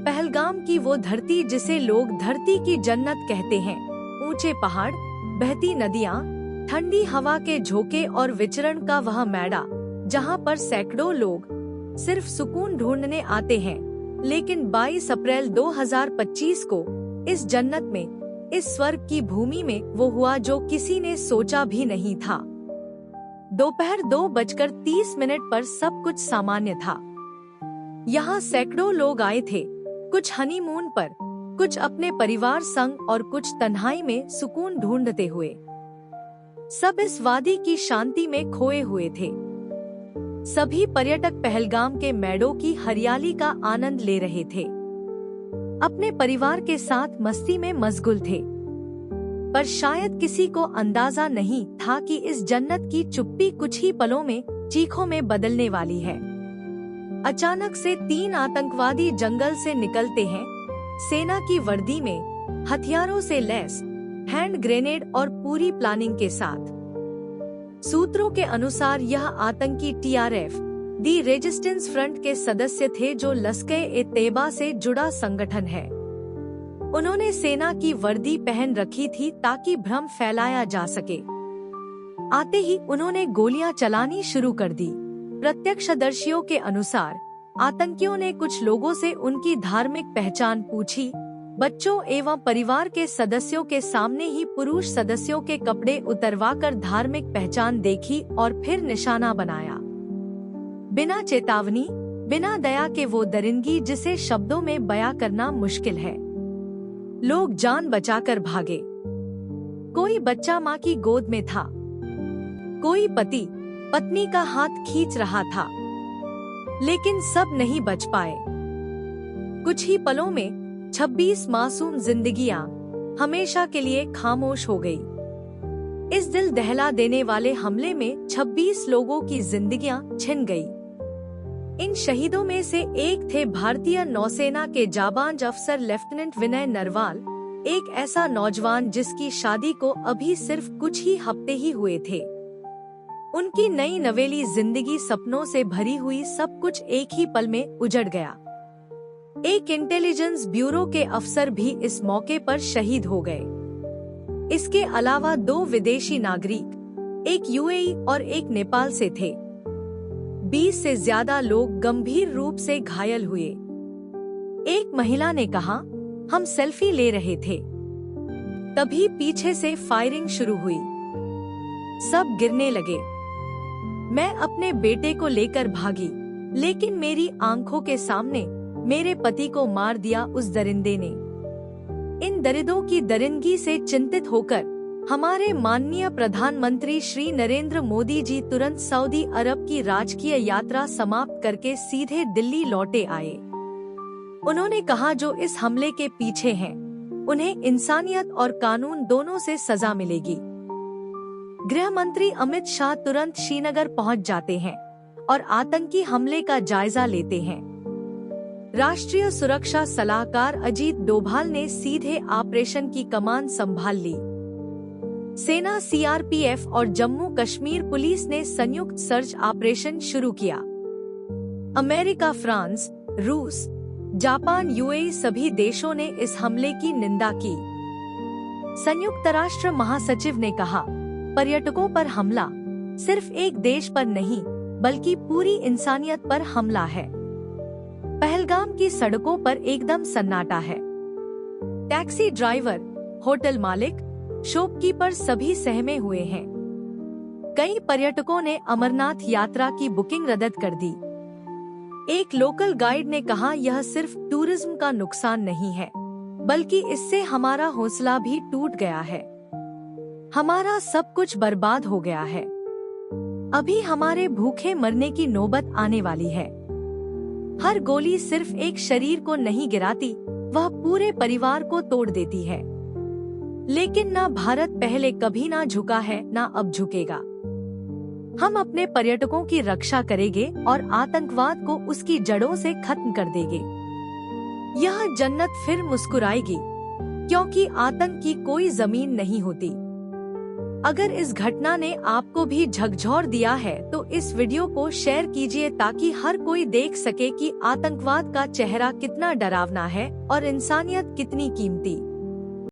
पहलगाम की वो धरती जिसे लोग धरती की जन्नत कहते हैं। ऊंचे पहाड़, बहती नदियाँ, ठंडी हवा के झोंके और विचरण का वह मैदान जहाँ पर सैकड़ों लोग सिर्फ सुकून ढूंढने आते हैं। लेकिन 22 अप्रैल 2025 को इस जन्नत में, इस स्वर्ग की भूमि में वो हुआ जो किसी ने सोचा भी नहीं था। दोपहर 2:30 पर सब कुछ सामान्य था। यहाँ सैकड़ों लोग आए थे, कुछ हनीमून पर, कुछ अपने परिवार संग और कुछ तन्हाई में सुकून ढूंढते हुए। सब इस वादी की शांति में खोए हुए थे। सभी पर्यटक पहलगाम के मेड़ों की हरियाली का आनंद ले रहे थे, अपने परिवार के साथ मस्ती में मशगूल थे। पर शायद किसी को अंदाजा नहीं था कि इस जन्नत की चुप्पी कुछ ही पलों में चीखों में बदलने वाली है। अचानक से 3 आतंकवादी जंगल से निकलते हैं, सेना की वर्दी में, हथियारों से लैस, हैंड ग्रेनेड और पूरी प्लानिंग के साथ। सूत्रों के अनुसार यह आतंकी TRF, दी रेजिस्टेंस फ्रंट के सदस्य थे जो लश्कर-ए-तैयबा से जुड़ा संगठन है। उन्होंने सेना की वर्दी पहन रखी थी ताकि भ्रम फैलाया जा सके। आते ही उन्होंने गोलियां चलानी शुरू कर दी। प्रत्यक्षदर्शियों के अनुसार आतंकियों ने कुछ लोगों से उनकी धार्मिक पहचान पूछी। बच्चों एवं परिवार के सदस्यों के सामने ही पुरुष सदस्यों के कपड़े उतरवाकर धार्मिक पहचान देखी और फिर निशाना बनाया। बिना चेतावनी, बिना दया के वो दरिंदगी जिसे शब्दों में बयां करना मुश्किल है। लोग जान बचाकर भागे। कोई बच्चा माँ की गोद में था, कोई पति पत्नी का हाथ खींच रहा था, लेकिन सब नहीं बच पाए। कुछ ही पलों में 26 मासूम जिंदगियां हमेशा के लिए खामोश हो गई। इस दिल दहला देने वाले हमले में 26 लोगों की जिंदगियां छिन गई। इन शहीदों में से एक थे भारतीय नौसेना के जाबांज अफसर लेफ्टिनेंट विनय नरवाल, एक ऐसा नौजवान जिसकी शादी को अभी सिर्फ कुछ ही हफ्ते ही हुए थे। उनकी नई नवेली जिंदगी सपनों से भरी हुई, सब कुछ एक ही पल में उजड़ गया। एक इंटेलिजेंस ब्यूरो के अफसर भी इस मौके पर शहीद हो गए। इसके अलावा 2 विदेशी नागरिक, एक UAE और एक नेपाल से थे। 20 से ज्यादा लोग गंभीर रूप से घायल हुए। एक महिला ने कहा, हम सेल्फी ले रहे थे, तभी पीछे से फायरिंग शुरू हुई। सब गिरने लगे। मैं अपने बेटे को लेकर भागी, लेकिन मेरी आंखों के सामने मेरे पति को मार दिया उस दरिंदे ने। इन दरिंदों की दरिंदगी से चिंतित होकर हमारे माननीय प्रधानमंत्री श्री नरेंद्र मोदी जी तुरंत सऊदी अरब की राजकीय यात्रा समाप्त करके सीधे दिल्ली लौटे आए। उन्होंने कहा, जो इस हमले के पीछे हैं, उन्हें इंसानियत और कानून दोनों से सजा मिलेगी। गृह मंत्री अमित शाह तुरंत श्रीनगर पहुंच जाते हैं और आतंकी हमले का जायजा लेते हैं। राष्ट्रीय सुरक्षा सलाहकार अजीत डोभाल ने सीधे ऑपरेशन की कमान संभाल ली। सेना, CRPF और जम्मू कश्मीर पुलिस ने संयुक्त सर्च ऑपरेशन शुरू किया। अमेरिका, फ्रांस, रूस, जापान, UAE सभी देशों ने इस हमले की निंदा की। संयुक्त राष्ट्र महासचिव ने कहा, पर्यटकों पर हमला सिर्फ एक देश पर नहीं बल्कि पूरी इंसानियत पर हमला है। पहलगाम की सड़कों पर एकदम सन्नाटा है। टैक्सी ड्राइवर, होटल मालिक, शॉपकीपर सभी सहमे हुए हैं। कई पर्यटकों ने अमरनाथ यात्रा की बुकिंग रद्द कर दी। एक लोकल गाइड ने कहा, यह सिर्फ टूरिज्म का नुकसान नहीं है, बल्कि इससे हमारा हौसला भी टूट गया है। हमारा सब कुछ बर्बाद हो गया है। अभी हमारे भूखे मरने की नौबत आने वाली है। हर गोली सिर्फ एक शरीर को नहीं गिराती, वह पूरे परिवार को तोड़ देती है। लेकिन ना भारत पहले कभी ना झुका है, ना अब झुकेगा। हम अपने पर्यटकों की रक्षा करेंगे और आतंकवाद को उसकी जड़ों से खत्म कर देंगे। यह जन्नत फिर मुस्कुराएगी, क्योंकि आतंक की कोई जमीन नहीं होती। अगर इस घटना ने आपको भी झकझोर दिया है तो इस वीडियो को शेयर कीजिए ताकि हर कोई देख सके कि आतंकवाद का चेहरा कितना डरावना है और इंसानियत कितनी कीमती।